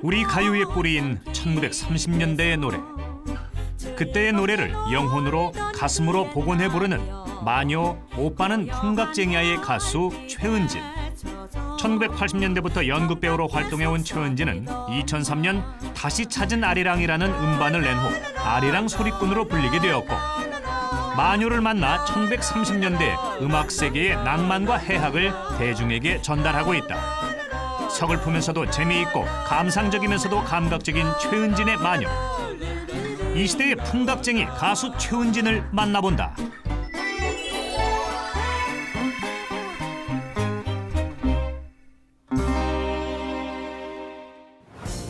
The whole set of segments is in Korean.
우리 가요의 뿌리인 1930년대의 노래. 그때의 노래를 영혼으로 가슴으로 복원해 부르는 마녀 오빠는 풍각쟁이야의 가수 최은진. 1980년대부터 연극 배우로 활동해온 최은진은 2003년 다시 찾은 아리랑이라는 음반을 낸 후 아리랑 소리꾼으로 불리게 되었고, 마녀를 만나 1930년대 음악 세계의 낭만과 해학을 대중에게 전달하고 있다. 서글프면서도 재미있고 감상적이면서도 감각적인 최은진의 마녀. 이 시대의 풍각쟁이 가수 최은진을 만나본다.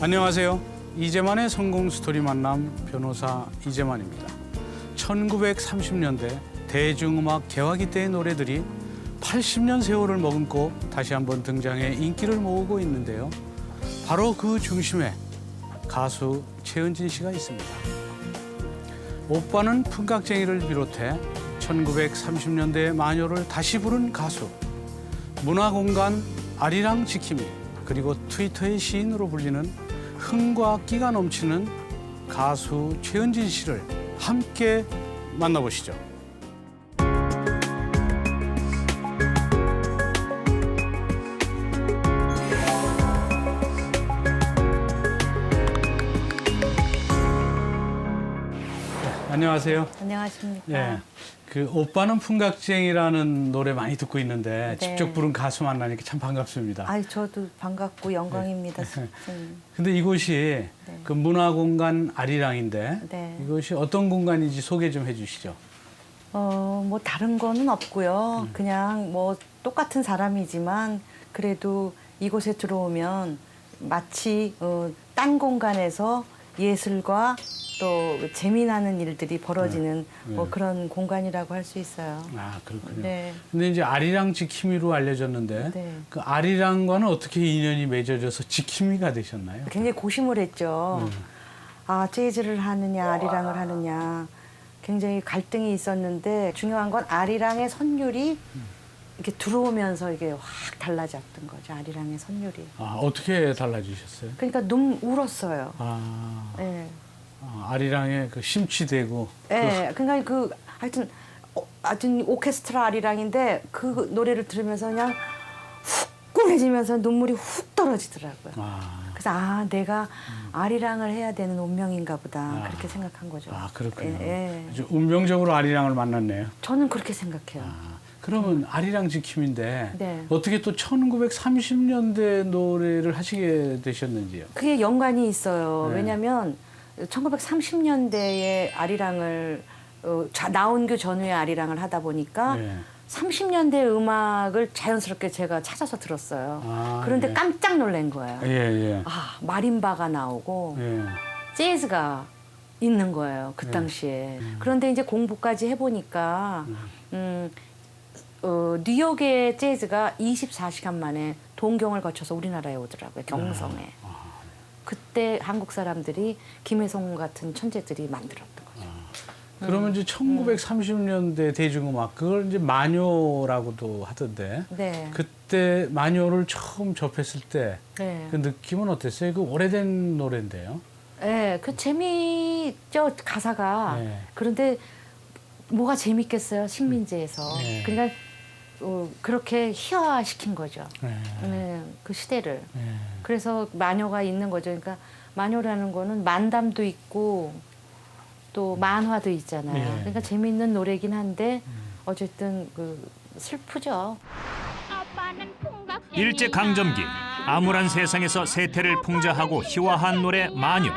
안녕하세요. 이재만의 성공 스토리 만남 변호사 이재만입니다. 1930년대 대중음악 개화기 때의 노래들이 80년 세월을 머금고 다시 한번 등장해 인기를 모으고 있는데요. 바로 그 중심에 가수 최은진 씨가 있습니다. 오빠는 풍각쟁이를 비롯해 1930년대의 마녀를 다시 부른 가수, 문화공간 아리랑 지킴이, 그리고 트위터의 시인으로 불리는 흥과 끼가 넘치는 가수 최은진 씨를 함께 만나보시죠. 안녕하세요. 안녕하십니까. 예, 그 오빠는 풍각쟁이라는 노래 많이 듣고 있는데 네. 직접 부른 가수 만나니까 참 반갑습니다. 아이, 저도 반갑고 영광입니다. 근데 이곳이 네. 그 문화공간 아리랑인데 네. 이것이 어떤 공간인지 소개 좀 해주시죠. 뭐 다른 거는 없고요. 그냥 뭐 똑같은 사람이지만 그래도 이곳에 들어오면 마치 딴 공간에서 예술과 또 재미나는 일들이 벌어지는 네. 뭐 그런 공간이라고 할 수 있어요. 아, 그렇군요. 네. 근데 이제 아리랑 지킴이로 알려졌는데 네. 그 아리랑과는 어떻게 인연이 맺어져서 지킴이가 되셨나요? 굉장히 고심을 했죠. 아, 재즈를 하느냐, 아리랑을 하느냐. 굉장히 갈등이 있었는데 중요한 건 아리랑의 선율이 이렇게 들어오면서 이게 확 달라졌던 거죠. 아리랑의 선율이. 아, 어떻게 달라지셨어요? 그러니까 울었어요. 아, 예. 아리랑에 그 심취되고 예. 그러니까 그 하여튼 하여튼 오케스트라 아리랑인데 그 노래를 들으면서 그냥 후끈해지면서 눈물이 훅 떨어지더라고요. 그래서 내가 아리랑을 해야 되는 운명인가 보다 그렇게 생각한 거죠. 아, 그렇군요. 예. 아주 운명적으로 아리랑을 만났네요. 저는 그렇게 생각해요. 그러면 아리랑 지킴인데 네. 어떻게 또 1930년대 노래를 하시게 되셨는지요? 그게 연관이 있어요. 네. 왜냐하면 1930년대에 아리랑을 나온규 전후의 아리랑을 하다 보니까 네. 30년대 음악을 자연스럽게 제가 찾아서 들었어요. 아, 그런데 예. 깜짝 놀란 거예요. 예, 예. 마림바가 나오고 예. 재즈가 있는 거예요. 그 당시에. 그런데 이제 공부까지 해보니까 뉴욕의 재즈가 24시간 만에 동경을 거쳐서 우리나라에 오더라고요. 경성에. 그때 한국 사람들이 김혜성 같은 천재들이 만들었던 거죠. 그러면 이제 1930년대 대중음악 그걸 이제 마녀라고도 하던데 네. 그때 마녀를 처음 접했을 때 그 네. 느낌은 어땠어요? 그 오래된 노래인데요. 네, 그 재미있죠, 가사가. 네. 그런데 뭐가 재밌겠어요, 식민지에서. 네. 그러니까 그렇게 희화시킨 거죠. 네. 네, 그 시대를. 네. 그래서 마녀가 있는 거죠. 그러니까 마녀라는 거는 만담도 있고 또 만화도 있잖아요. 네. 그러니까 재미있는 노래긴 한데 어쨌든 슬프죠. 일제강점기 암울한 세상에서 세태를 풍자하고 희화한 노래 마녀.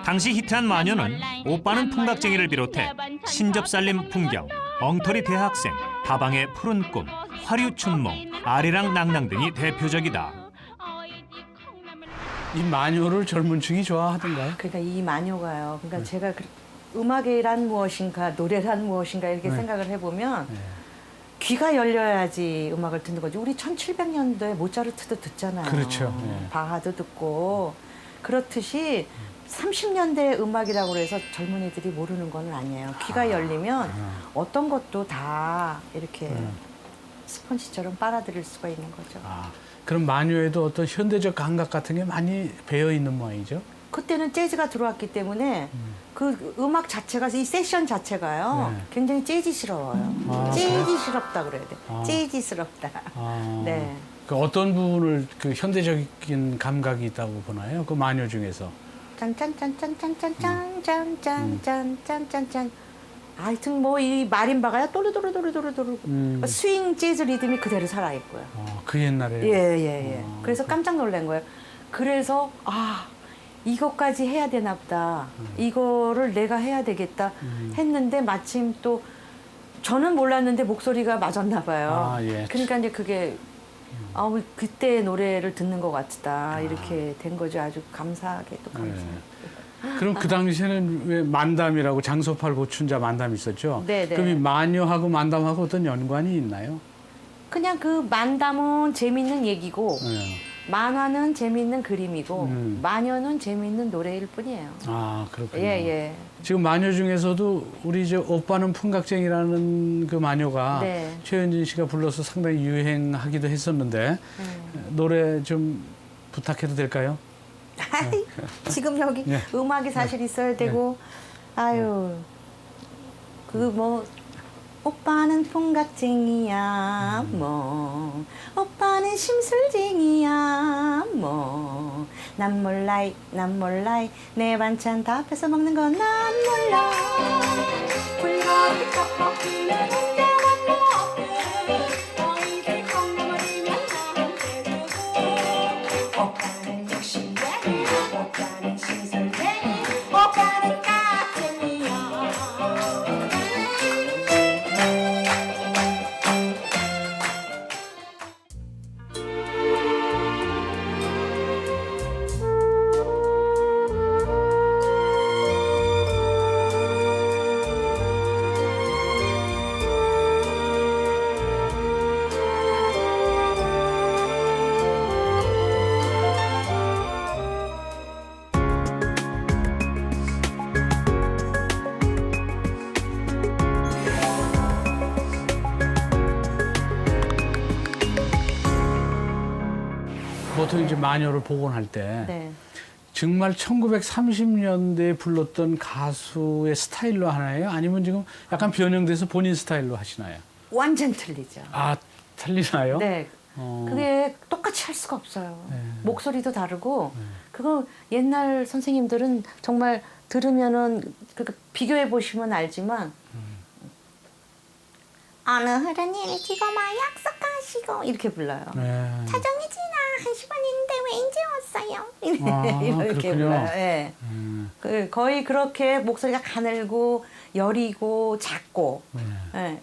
당시 히트한 마녀는 오빠는 풍각쟁이를 비롯해 신접살림 풍경, 엉터리 대학생, 다방의 푸른 꿈, 화류춘몽, 아리랑 낭낭 등이 대표적이다. 이 마녀를 젊은 층이 좋아하던가요? 그러니까 이 마녀가요. 그러니까 제가 음악이란 무엇인가, 노래란 무엇인가 이렇게 네. 생각을 해보면 귀가 열려야지 음악을 듣는 거죠. 우리 1700년도에 모차르트도 듣잖아요. 그렇죠. 네. 바하도 듣고 그렇듯이 30년대 음악이라고 해서 젊은이들이 모르는 건 아니에요. 귀가 열리면 어떤 것도 다 이렇게 스펀지처럼 빨아들일 수가 있는 거죠. 아, 그럼 마녀에도 어떤 현대적 감각 같은 게 많이 배어 있는 모양이죠? 그때는 재즈가 들어왔기 때문에 그 음악 자체가 이 세션 자체가요 네. 굉장히 재즈스러워요. 아, 재즈스럽다 그래야 돼. 아. 재즈스럽다. 아, 네. 그 어떤 부분을 그 현대적인 감각이 있다고 보나요? 그 마녀 중에서. 짠짠짠짠짠짠짠짠짠짠짠짠. 하여튼 뭐 이 마림바가요 또르도르도르도르도르 스윙 재즈 리듬이 그대로 살아 있고요. 그 옛날에. 예예예. 그래서 깜짝 놀란 거예요. 그래서 아 이것까지 해야 되나 보다. 이거를 내가 해야 되겠다 했는데 마침 또 저는 몰랐는데 목소리가 맞았나 봐요. 아, 예. 그러니까 이제 그게 그때 노래를 듣는 것 같다 이렇게 된 거죠. 아주 감사하게 또 감사해요. 그럼 그 당시에는 왜 만담이라고 장소팔 고춘자 만담이 있었죠? 네, 네. 그럼 이 마녀하고 만담하고 어떤 연관이 있나요? 그냥 그 만담은 재밌는 얘기고 네. 만화는 재밌는 그림이고 음. 마녀는 재밌는 노래일 뿐이에요. 아, 그렇군요. 예. 지금 마녀 중에서도 우리 저 오빠는 풍각쟁이라는 그 마녀가 네. 최현진 씨가 불러서 상당히 유행하기도 했었는데 노래 좀 부탁해도 될까요? 지금 여기 예. 음악이 사실 있어야 되고 아유 그 뭐 오빠는 풍각쟁이야 뭐 오빠는 심술쟁이야 뭐 난 몰라이 내 반찬 다 뺏어 먹는 건 난 몰라 불가기 떡볶이는 혼자만 먹고 너희들 콩나물이면 나한테 주고 오빠는 욕심쟁이 오빠는 심술쟁이 오빠는 까쟁이야 보통 이제 마녀를 복원할 때 네. 정말 1930년대에 불렀던 가수의 스타일로 하나요? 아니면 지금 약간 변형돼서 본인 스타일로 하시나요? 완전 틀리죠. 아, 틀리나요? 네. 어. 그게 똑같이 할 수가 없어요. 네. 목소리도 다르고 그거 옛날 선생님들은 정말 들으면은 비교해 보시면 알지만 오늘은 일찍어마 약속하시고 이렇게 불러요. 네. 자정이 지나 1시 반인데 왜 이제 왔어요? 아, 이렇게 그렇군요. 불러요. 예. 거의 그렇게 목소리가 가늘고 여리고 작고 예.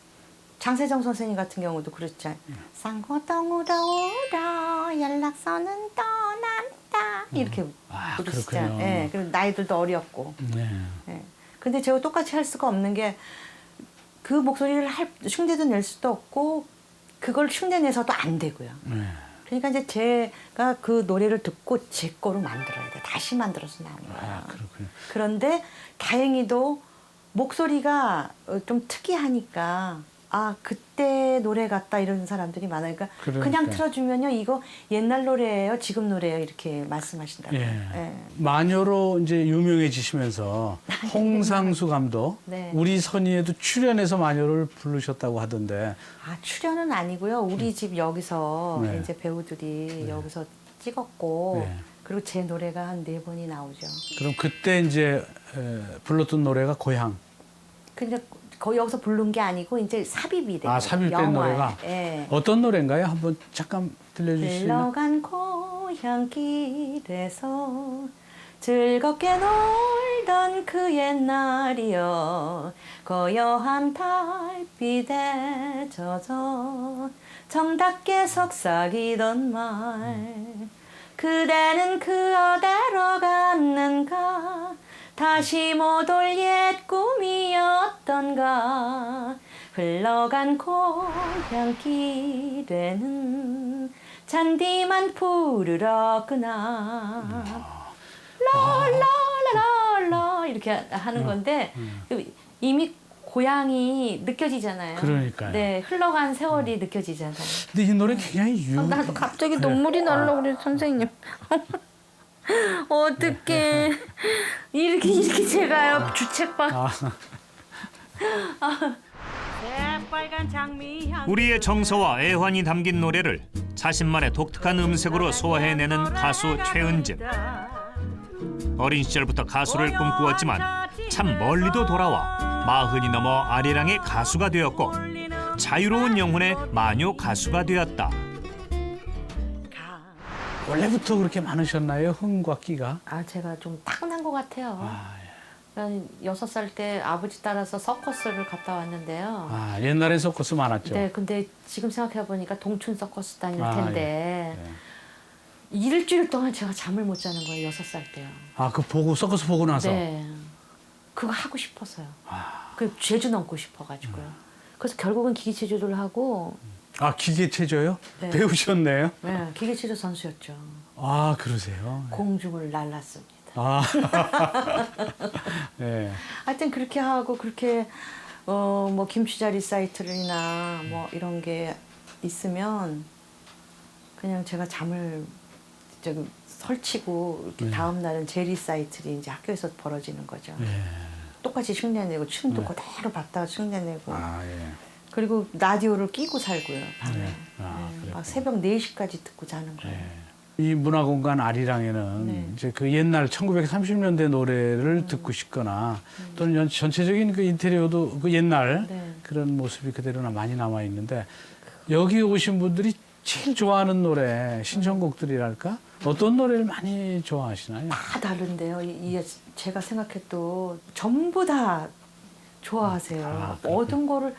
장세정 선생님 같은 경우도 그렇죠. 쌍호동으로 울어 연락선은 떠난다 이렇게 아, 부르시잖아요. 그렇군요. 예. 그리고 나이들도 어렸고. 네. 예. 근데 제가 똑같이 할 수가 없는 게 그 목소리를 흉내도 낼 수도 없고 그걸 흉내내서도 안 되고요. 네. 그러니까 이제 제가 그 노래를 듣고 제 거로 만들어야 돼. 다시 만들어서는 안 돼요. 아, 그렇군요. 그런데 다행히도 목소리가 좀 특이하니까 아 그때 노래 같다 이런 사람들이 많아요. 그러니까 그러니까요. 그냥 틀어주면요 이거 옛날 노래예요, 지금 노래예요 이렇게 말씀하신다고요. 예. 예. 마녀로 이제 유명해지시면서 홍상수 감독, 네. 우리 선의에도 출연해서 마녀를 부르셨다고 하던데. 아 출연은 아니고요. 우리 집 여기서 네. 이제 배우들이 여기서 찍었고 네. 그리고 제 노래가 한 4번이 나오죠. 그럼 그때 이제 불렀던 노래가 고향. 근데 거기 여기서 부른 게 아니고 이제 삽입이 돼요. 아, 삽입된 노래가? 예. 어떤 노래인가요? 한번 잠깐 들려주시면. 흘러간 고향길에서 즐겁게 놀던 그 옛날이여 고요한 달빛에 젖어 정답게 속삭이던 말 그대는 그대로 갔는가 다시 못 올 옛 꿈이었던가 흘러간 고향길에는 잔디만 푸르렀구나 랄랄랄랄라 이렇게 하는 건데 이미 고향이 느껴지잖아요. 그러니까요. 네, 흘러간 세월이 느껴지잖아요. 근데 이 노래 굉장히 나도 갑자기 눈물이 나려고 그래, 선생님. 어떡해. 이렇게 제가요, 주책방. 우리의 정서와 애환이 담긴 노래를 자신만의 독특한 음색으로 소화해내는 가수 최은진. 어린 시절부터 가수를 꿈꾸었지만 참 멀리도 돌아와 40이 넘어 아리랑의 가수가 되었고 자유로운 영혼의 마녀 가수가 되었다. 원래부터 그렇게 많으셨나요? 흥과 끼가? 아, 제가 좀 타고난 것 같아요. 아, 한 6살 때 아버지 따라서 서커스를 갔다 왔는데요. 아, 옛날에 서커스 많았죠. 네, 근데 지금 생각해보니까 동춘 서커스 다닐 아, 텐데 예. 일주일 동안 제가 잠을 못 자는 거예요, 6살 때요. 아, 그 보고 서커스 보고 나서. 네, 그거 하고 싶어서요. 아. 그 제주 넘고 싶어가지고요. 그래서 결국은 기계체조를 하고, 아, 기계체조요? 네. 배우셨네요. 네, 기계체조 선수였죠. 아, 그러세요. 공중을 날랐습니다. 아, 네. 하여튼 그렇게 하고 그렇게 뭐 김추자 리사이틀이나 뭐 이런 게 있으면 그냥 제가 잠을 저기 설치고 이렇게 다음 날은 재리사이틀이 이제 학교에서 벌어지는 거죠. 예. 똑같이 흉내내고 춤도 그대로 봤다가 흉내내고 아, 예. 그리고 라디오를 끼고 살고요 밤에. 네. 아, 네, 그랬구나. 막 새벽 4시까지 듣고 자는 거예요. 이 문화공간 아리랑에는 네. 이제 그 옛날 1930년대 노래를 듣고 싶거나 또는 전체적인 그 인테리어도 그 옛날 네. 그런 모습이 그대로 많이 남아 있는데 여기 오신 분들이 제일 좋아하는 노래 신청곡들이랄까 어떤 노래를 많이 좋아하시나요? 다 다른데요. 제가 생각해도 전부 다 좋아하세요. 아, 어떤 거를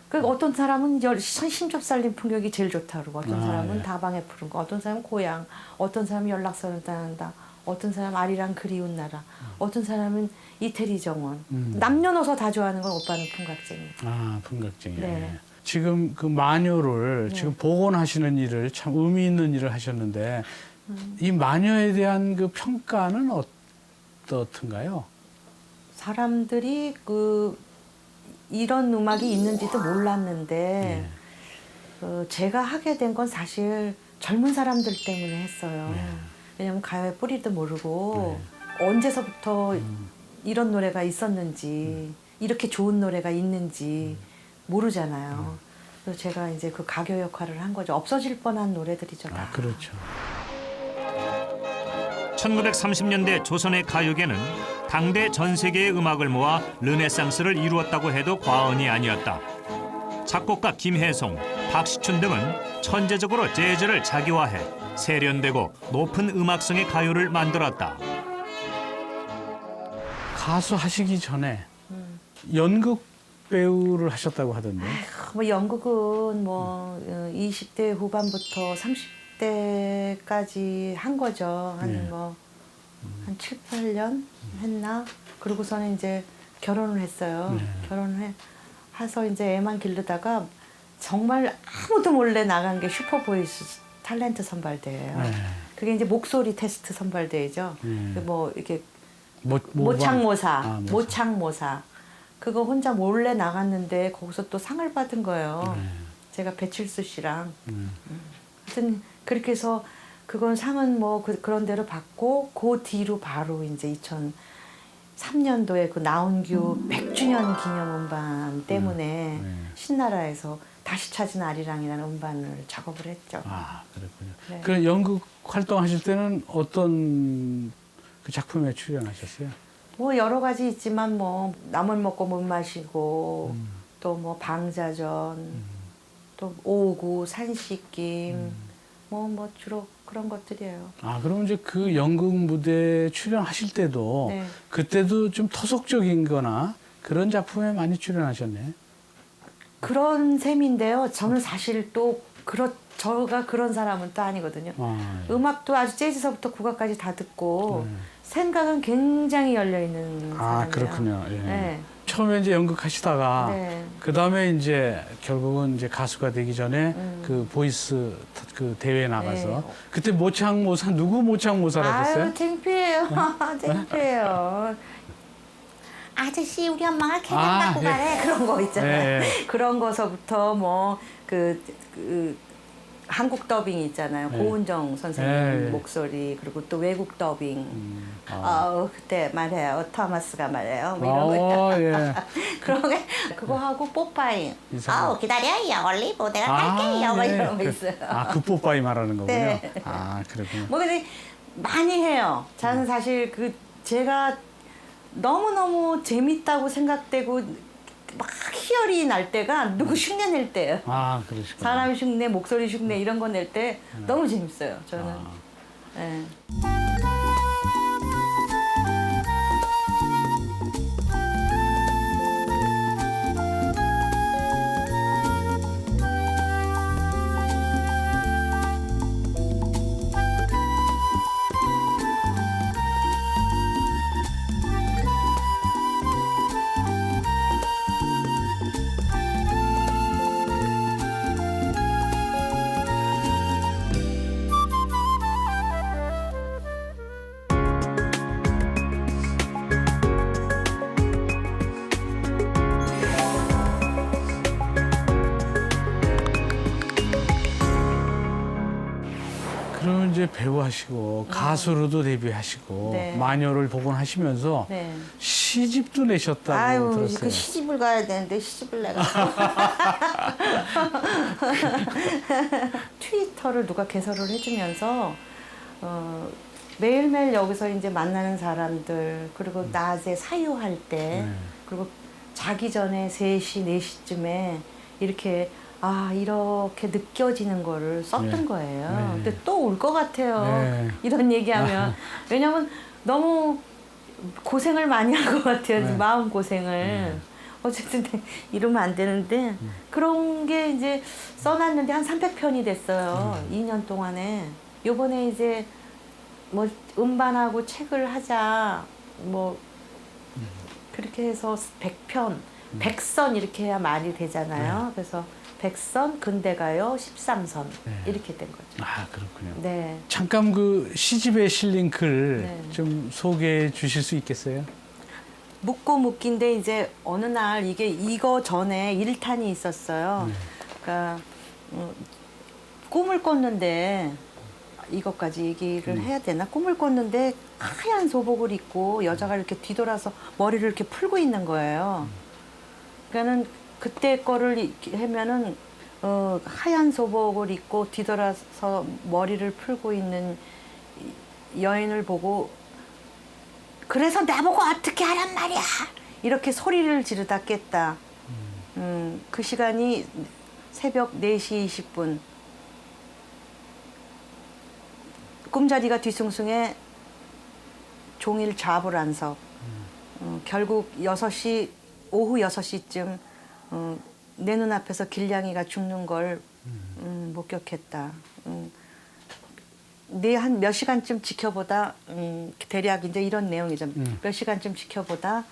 그 어떤 사람은 신접살림 풍경이 제일 좋다 그러고 어떤 아, 사람은 예. 다방에 푸른 거, 어떤 사람은 고향, 어떤 사람은 연락선을 따른다, 어떤 사람은 아리랑 그리운 나라, 어떤 사람은 이태리 정원. 남녀노소 다 좋아하는 건 오빠는 풍각쟁이. 아, 풍각쟁이. 네. 지금 그 마녀를 지금 복원하시는 일을 참 의미 있는 일을 하셨는데 이 마녀에 대한 그 평가는 어떻든가요? 사람들이 이런 음악이 있는지도 몰랐는데 제가 하게 된 건 사실 젊은 사람들 때문에 했어요. 왜냐면 가요의 뿌리도 모르고 언제서부터 이런 노래가 있었는지 이렇게 좋은 노래가 있는지 모르잖아요. 그래서 제가 이제 그 가교 역할을 한 거죠. 없어질 뻔한 노래들이죠. 다. 아, 그렇죠. 1930년대 조선의 가요계는 당대 전 세계의 음악을 모아 르네상스를 이루었다고 해도 과언이 아니었다. 작곡가 김혜송, 박시춘 등은 천재적으로 재즈를 자기화해 세련되고 높은 음악성의 가요를 만들었다. 가수 하시기 전에 연극 배우를 하셨다고 하던데. 뭐 연극은 뭐 20대 후반부터 30대까지 한 거죠. 한 7, 8년 했나? 그러고서는 이제 결혼을 했어요. 결혼을 해서 이제 애만 기르다가 정말 아무도 몰래 나간 게 슈퍼보이스 탤런트 선발대회예요. 그게 이제 목소리 테스트 선발대회죠. 뭐 이렇게 모창모사, 모창모사. 그거 혼자 몰래 나갔는데 거기서 또 상을 받은 거예요. 제가 배칠수 씨랑. 하여튼 그렇게 해서 그건 상은 뭐 그런 대로 받고 그 뒤로 바로 이제 2003년도에 그 나온규 100주년 기념 음반 때문에 신나라에서 다시 찾은 아리랑이라는 음반을 작업을 했죠. 아, 그렇군요. 네. 그 연극 활동하실 때는 어떤 그 작품에 출연하셨어요? 뭐 여러 가지 있지만 뭐 나물 먹고 못 마시고 또 뭐 방자전 또 오구 산씻김 뭐 주로 그런 것들이에요. 아, 그럼 이제 그 연극 무대 출연하실 때도 네. 그때도 좀 토속적인 거나 그런 작품에 많이 출연하셨네. 그런 셈인데요. 저는 사실 또 저가 그런 사람은 또 아니거든요. 아, 예. 음악도 아주 재즈서부터 국악까지 다 듣고 생각은 굉장히 열려 있는 사람이에요. 아, 그렇군요. 예. 네. 처음에 이제 연극 하시다가 네. 그 다음에 이제 결국은 이제 가수가 되기 전에 그 보이스 그 대회에 나가서 네. 그때 모창모사 누구 모창모사를 하셨어요? 아유 창피해요. 창피해요. 아저씨 우리 엄마가 계란 아, 갖고 예. 가래 그런 거 있잖아요. 예. 그런 거서부터 뭐 그 한국 더빙 있잖아요. 예. 고은정 선생님 예. 목소리 그리고 또 외국 더빙. 그때 말해요. 토마스가 말해요. 뭐 이런 거. 예. 그런 게 그거 하고 뽀빠이. 이상하다. 기다려요. 올리브 내가 갈게요. 뭐 예. 이런 거 있어요. 그 뽀빠이 말하는 거군요. 네. 그렇군요. 뭐 근데 많이 해요. 저는 사실 제가 너무너무 재밌다고 생각되고 막 희열이 날 때가 누구 흉내 낼 때예요. 그러시군요. 사람 흉내, 목소리 흉내 이런 거 낼 때 너무 재밌어요. 저는. 예. 그러면 이제 배우 하시고 가수로도 데뷔하시고 네. 마녀를 복원하시면서 네. 시집도 내셨다고 들었어요. 그 시집을 가야 되는데 시집을 내가 트위터를 누가 개설을 해주면서 매일매일 여기서 이제 만나는 사람들 그리고 낮에 사유할 때 그리고 자기 전에 3시, 4시쯤에 이렇게 이렇게 느껴지는 거를 썼던 네. 거예요. 네. 근데 또 올 것 같아요. 네. 이런 얘기하면. 왜냐면 너무 고생을 많이 한 것 같아요. 네. 마음 고생을. 어쨌든 이러면 안 되는데 그런 게 이제 써놨는데 한 300편이 됐어요. 2년 동안에. 요번에 이제 뭐 음반하고 책을 하자 뭐 그렇게 해서 100편, 100선 이렇게 해야 말이 되잖아요. 그래서 100선, 근대가요, 13선 이렇게 된 거죠. 그렇군요. 네. 잠깐 그 시집에 실린 글 네. 좀 소개해 주실 수 있겠어요? 묻고 묻기인데 이제 어느 날 이거 전에 1탄이 있었어요. 그러니까 꿈을 꿨는데 이것까지 얘기를 해야 되나? 꿈을 꿨는데 하얀 소복을 입고 여자가 이렇게 뒤돌아서 머리를 이렇게 풀고 있는 거예요. 그러니까는 그때 거를 이렇게 하면은 하얀 소복을 입고 뒤돌아서 머리를 풀고 있는 여인을 보고 그래서 나보고 어떻게 하란 말이야 이렇게 소리를 지르다 깼다. 그 시간이 새벽 4시 20분. 꿈자리가 뒤숭숭해 종일 좌불안석. 결국 오후 6시쯤 내 눈앞에서 길냥이가 죽는 걸 목격했다. 한 몇 시간쯤 지켜보다 대략 이제 이런 내용이죠. 몇 시간쯤 지켜보다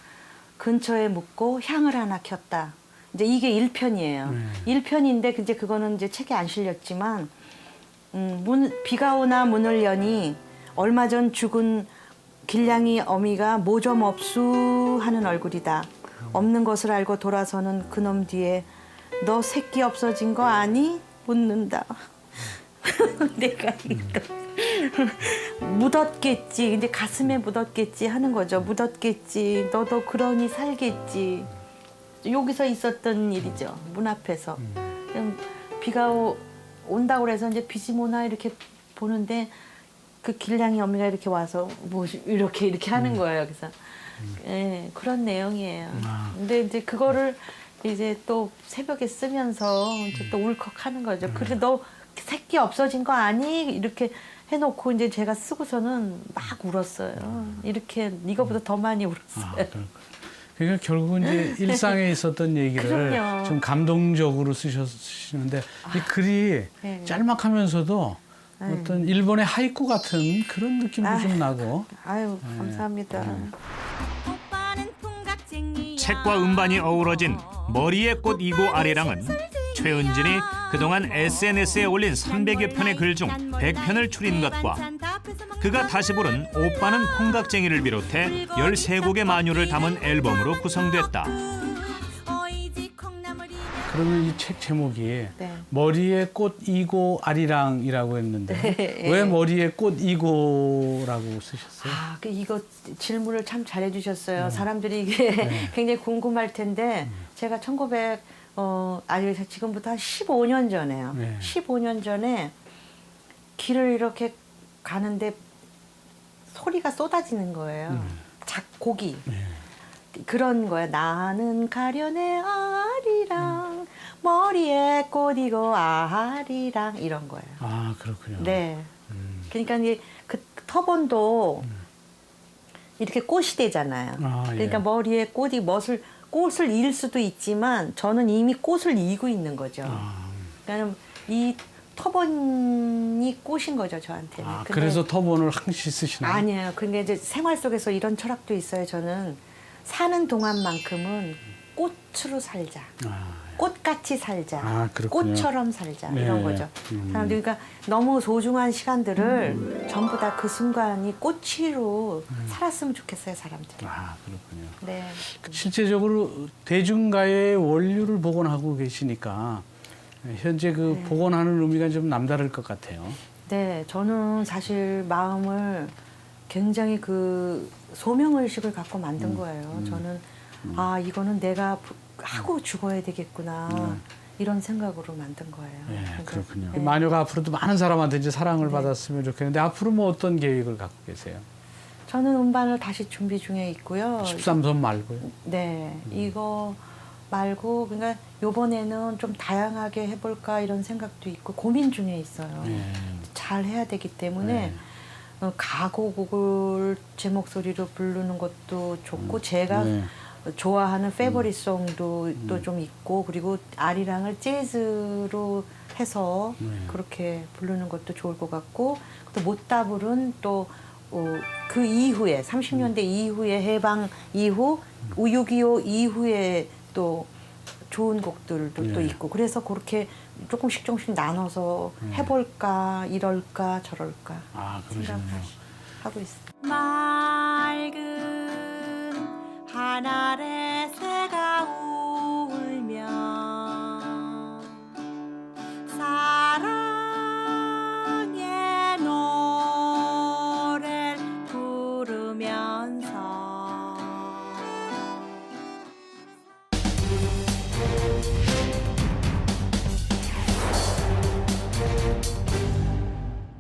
근처에 묻고 향을 하나 켰다. 이제 이게 1편이에요. 1편인데 이제 그거는 이제 책에 안 실렸지만 비가 오나 문을 여니 얼마 전 죽은 길냥이 어미가 뭐 좀 없수 하는 얼굴이다. 없는 것을 알고 돌아서는 그놈 뒤에 너 새끼 없어진 거 아니? 묻는다. 내가 이거 묻었겠지. 이제 가슴에 묻었겠지 하는 거죠. 묻었겠지. 너도 그러니 살겠지. 여기서 있었던 일이죠. 문 앞에서. 비가 온다고 그래서 이제 비지 모나 이렇게 보는데 그 길냥이 어미가 이렇게 와서 뭐 이렇게 하는 거예요. 그래서 예, 그런 내용이에요. 근데 이제 그거를 이제 또 새벽에 쓰면서 이제 또 울컥하는 거죠. 그래 너 새끼 없어진 거 아니? 이렇게 해놓고 이제 제가 쓰고서는 막 울었어요. 이렇게 이거보다 더 많이 울었어요. 그러니까 결국은 이제 일상에 있었던 얘기를 그럼요. 좀 감동적으로 쓰시는데 이 글이 네. 짤막하면서도 어떤 일본의 하이쿠 같은 그런 느낌도 좀 나고. 아유 감사합니다. 책과 음반이 어우러진 머리의 꽃 2고 아래랑은 최은진이 그동안 SNS에 올린 300여 편의 글 중 100편을 추린 것과 그가 다시 부른 오빠는 풍각쟁이를 비롯해 13곡의 만요를 담은 앨범으로 구성됐다. 그러면 이 책 제목이 네. 머리에 꽃 이고 아리랑이라고 했는데 왜 머리에 꽃 이고라고 쓰셨어요? 이거 질문을 참 잘해주셨어요. 사람들이 이게 굉장히 궁금할 텐데 제가 1900, 지금부터 한 15년 전에요. 네. 15년 전에 길을 이렇게 가는데 소리가 쏟아지는 거예요. 작곡이. 그런 거예요. 나는 가련의 아리랑 머리에 꽃이고 아리랑 이런 거예요. 아, 그렇군요. 네. 그러니까 이제 그 터본도 이렇게 꽃이 되잖아요. 그러니까 예. 머리에 꽃을 이을 수도 있지만 저는 이미 꽃을 이고 있는 거죠. 그러니까 이 터본이 꽃인 거죠, 저한테는. 근데 그래서 터본을 항시 쓰시나요? 아니에요. 그러니까 이제 생활 속에서 이런 철학도 있어요. 저는 사는 동안만큼은 꽃으로 살자. 꽃같이 살자. 그렇군요. 꽃처럼 살자. 네. 이런 거죠. 사람들이 그러니까 너무 소중한 시간들을 전부 다 그 순간이 꽃으로 살았으면 좋겠어요, 사람들이. 그렇군요. 네. 실제적으로 대중가요의 원류를 복원하고 계시니까 현재 그 복원하는 의미가 좀 남다를 것 같아요. 네, 저는 사실 마음을 굉장히 그 소명의식을 갖고 만든 거예요. 저는 이거는 내가 하고 죽어야 되겠구나 이런 생각으로 만든 거예요. 네, 그러니까, 그렇군요. 네. 마녀가 앞으로도 많은 사람한테 이제 사랑을 받았으면 좋겠는데 앞으로 뭐 어떤 계획을 갖고 계세요? 저는 음반을 다시 준비 중에 있고요. 13선 말고요. 네, 이거 말고 그러니까 요번에는 좀 다양하게 해볼까 이런 생각도 있고 고민 중에 있어요. 잘 해야 되기 때문에 가곡을 제 목소리로 부르는 것도 좋고 제가 좋아하는 페버릿송도 또 좀 있고 그리고 아리랑을 재즈로 해서 그렇게 부르는 것도 좋을 것 같고 또 못다불은 또 그 이후에 30년대 이후에 해방 이후 6.25 이후에 또 좋은 곡들도 또 있고 그래서 그렇게 조금씩 나눠서 해볼까 이럴까 저럴까 그러시군요. 생각하고 있어요. 맑은 하늘의 새가 울면 사랑의 노래를 부르면서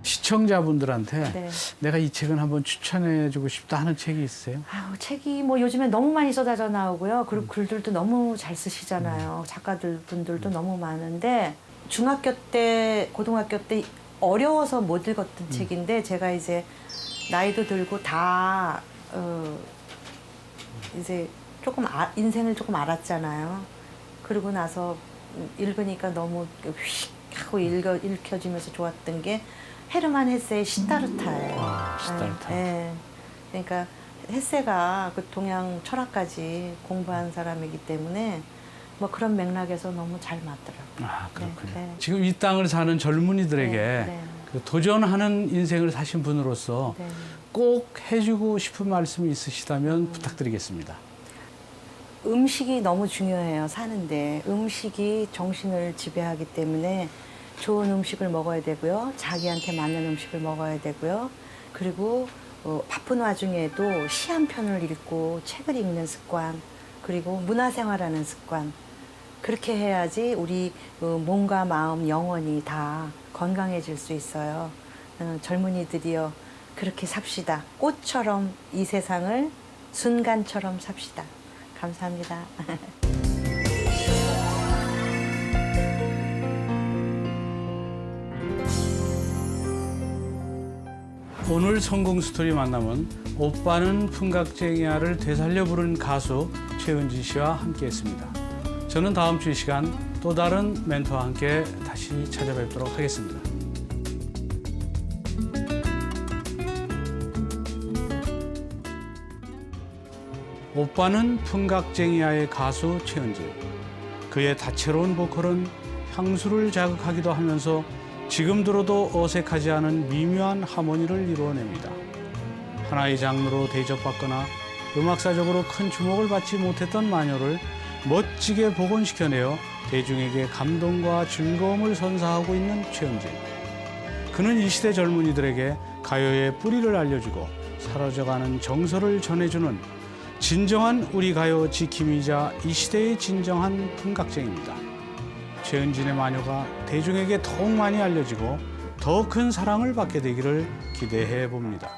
시청자분들한테 내가 이 책은 한번 추천해주고 싶다 하는 책이 있어요? 책이 뭐 요즘에 너무 많이 쏟아져 나오고요. 그리고 글들도 너무 잘 쓰시잖아요. 작가들 분들도 너무 많은데 중학교 때, 고등학교 때 어려워서 못 읽었던 책인데 제가 이제 나이도 들고 다 이제 조금 인생을 조금 알았잖아요. 그러고 나서 읽으니까 너무 휙 하고 읽혀지면서 좋았던 게 헤르만 헤세의 시타르타예요. 시타르타. 네. 그러니까 헤세가 그 동양 철학까지 공부한 사람이기 때문에 뭐 그런 맥락에서 너무 잘 맞더라고요. 그렇군요. 네. 지금 이 땅을 사는 젊은이들에게 네. 그 도전하는 인생을 사신 분으로서 네. 꼭 해주고 싶은 말씀이 있으시다면 부탁드리겠습니다. 음식이 너무 중요해요, 사는데. 음식이 정신을 지배하기 때문에 좋은 음식을 먹어야 되고요. 자기한테 맞는 음식을 먹어야 되고요. 그리고 바쁜 와중에도 시 한 편을 읽고 책을 읽는 습관, 그리고 문화생활하는 습관. 그렇게 해야지 우리 몸과 마음, 영혼이 다 건강해질 수 있어요. 젊은이들이요, 그렇게 삽시다. 꽃처럼 이 세상을 순간처럼 삽시다. 감사합니다. 오늘 성공 스토리 만남은 오빠는 풍각쟁이야를 되살려 부른 가수 최은진 씨와 함께했습니다. 저는 다음 주 이 시간 또 다른 멘토와 함께 다시 찾아뵙도록 하겠습니다. 오빠는 풍각쟁이야의 가수 최은진. 그의 다채로운 보컬은 향수를 자극하기도 하면서 지금 들어도 어색하지 않은 미묘한 하모니를 이루어냅니다. 하나의 장르로 대접받거나 음악사적으로 큰 주목을 받지 못했던 마녀를 멋지게 복원시켜내어 대중에게 감동과 즐거움을 선사하고 있는 최은진. 그는 이 시대 젊은이들에게 가요의 뿌리를 알려주고 사라져가는 정서를 전해주는 진정한 우리 가요 지킴이자 이 시대의 진정한 풍각쟁입니다. 최은진의 마녀가 대중에게 더욱 많이 알려지고 더 큰 사랑을 받게 되기를 기대해 봅니다.